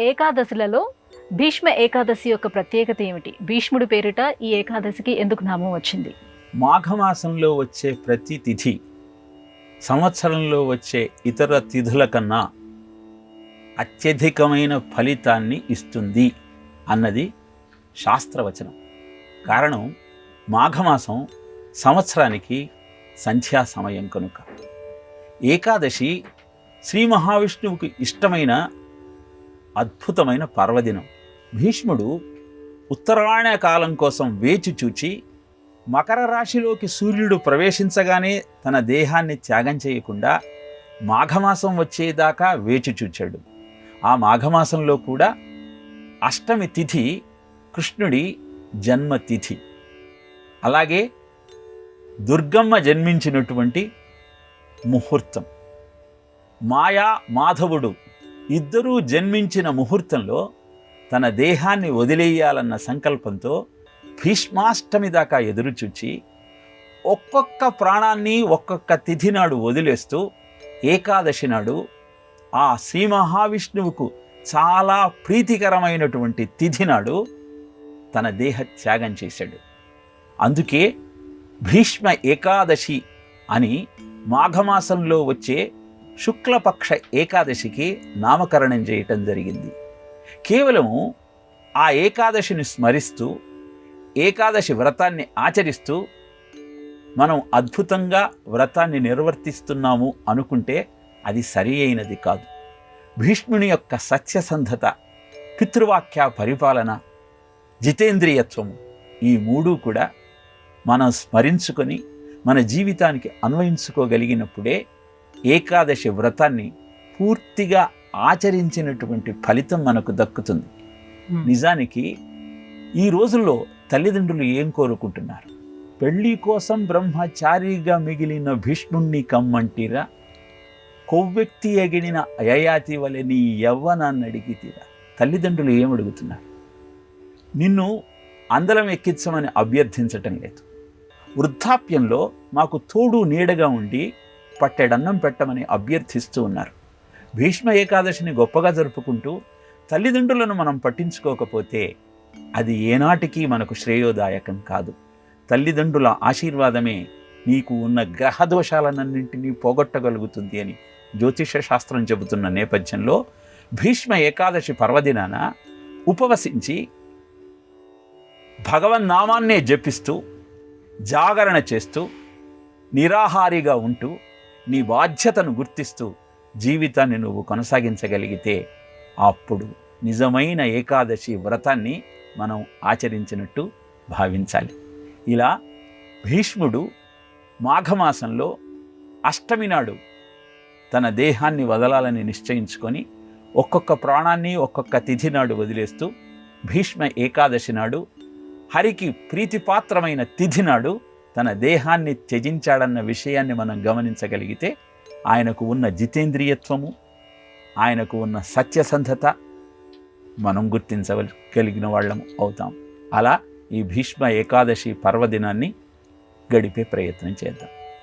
ఏకాదశులలో భీష్మ ఏకాదశి యొక్క ప్రత్యేకత ఏమిటి? భీష్ముడి పేరిట ఈ ఏకాదశికి ఎందుకు నామం వచ్చింది? మాఘమాసంలో వచ్చే ప్రతి తిథి సంవత్సరంలో వచ్చే ఇతర తిథుల కన్నా అత్యధికమైన ఫలితాన్ని ఇస్తుంది అన్నది శాస్త్రవచనం. కారణం, మాఘమాసం సంవత్సరానికి సంధ్యా సమయం కనుక. ఏకాదశి శ్రీ మహావిష్ణువుకి ఇష్టమైన అద్భుతమైన పర్వదినం. భీష్ముడు ఉత్తరాయణ కాలం కోసం వేచి చూచి మకర రాశిలోకి సూర్యుడు ప్రవేశించగానే తన దేహాన్ని త్యాగం చేయకుండా మాఘమాసం వచ్చేదాకా వేచి చూచాడు. ఆ మాఘమాసంలో కూడా అష్టమి తిథి కృష్ణుడి జన్మతిథి. అలాగే దుర్గమ్మ జన్మించినటువంటి ముహూర్తం, మాయా మాధవుడు ఇద్దరూ జన్మించిన ముహూర్తంలో తన దేహాన్ని వదిలేయాలన్న సంకల్పంతో భీష్మాష్టమి దాకా ఎదురుచూచి ఒక్కొక్క ప్రాణాన్ని ఒక్కొక్క తిథి నాడు వదిలేస్తూ ఏకాదశి నాడు ఆ శ్రీ మహావిష్ణువుకు చాలా ప్రీతికరమైనటువంటి తిథి నాడు తన దేహ త్యాగం చేశాడు. అందుకే భీష్మ ఏకాదశి అని మాఘమాసంలో వచ్చే శుక్లపక్ష ఏకాదశికి నామకరణం చేయటం జరిగింది. కేవలం ఆ ఏకాదశిని స్మరిస్తూ ఏకాదశి వ్రతాన్ని ఆచరిస్తూ మనం అద్భుతంగా వ్రతాన్ని నిర్వర్తిస్తున్నాము అనుకుంటే అది సరి అయినది కాదు. భీష్ముని యొక్క సత్యసంధత, పితృవాక్య పరిపాలన, జితేంద్రియత్వము, ఈ మూడు కూడా మనం స్మరించుకొని మన జీవితానికి అన్వయించుకోగలిగినప్పుడే ఏకాదశి వ్రతాన్ని పూర్తిగా ఆచరించినటువంటి ఫలితం మనకు దక్కుతుంది. నిజానికి ఈ రోజుల్లో తల్లిదండ్రులు ఏం కోరుకుంటున్నారు? పెళ్లి కోసం బ్రహ్మచారిగా మిగిలిన భీష్ముణ్ణి కమ్మంటిరా, కొవ్వెక్తి ఎగిడిన అయయాతి వలె నీ యవ్వనాన్ని అడిగితీరా. తల్లిదండ్రులు ఏం అడుగుతున్నారు? నిన్ను అందలం ఎక్కించమని అభ్యర్థించటం లేదు. వృద్ధాప్యంలో మాకు తోడు నీడగా ఉండి పట్టెడన్నం పెట్టమని అభ్యర్థిస్తూ ఉన్నారు. భీష్మ ఏకాదశిని గొప్పగా జరుపుకుంటూ తల్లిదండ్రులను మనం పట్టించుకోకపోతే అది ఏనాటికి మనకు శ్రేయోదాయకం కాదు. తల్లిదండ్రుల ఆశీర్వాదమే నీకు ఉన్న గ్రహదోషాలన్నింటినీ పోగొట్టగలుగుతుంది అని జ్యోతిష శాస్త్రం చెబుతున్న నేపథ్యంలో భీష్మ ఏకాదశి పర్వదినాన ఉపవసించి భగవన్నామాన్నే జపిస్తూ జాగరణ చేస్తూ నిరాహారిగా ఉంటూ నీ బాధ్యతను గుర్తిస్తూ జీవితాన్ని నువ్వు కొనసాగించగలిగితే అప్పుడు నిజమైన ఏకాదశి వ్రతాన్ని మనం ఆచరించినట్టు భావించాలి. ఇలా భీష్ముడు మాఘమాసంలో అష్టమి నాడు తన దేహాన్ని వదలాలని నిశ్చయించుకొని ఒక్కొక్క ప్రాణాన్ని ఒక్కొక్క తిథి నాడు వదిలేస్తూ భీష్మ ఏకాదశి నాడు హరికి ప్రీతిపాత్రమైన తిథి నాడు తన దేహాన్ని త్యజించాడన్న విషయాన్ని మనం గమనించగలిగితే ఆయనకు ఉన్న జితేంద్రియత్వము, ఆయనకు ఉన్న సత్యసంధత మనం గుర్తించగలిగిన వాళ్ళము అవుతాం. అలా ఈ భీష్మ ఏకాదశి పర్వదినాన్ని గడిపే ప్రయత్నం చేద్దాం.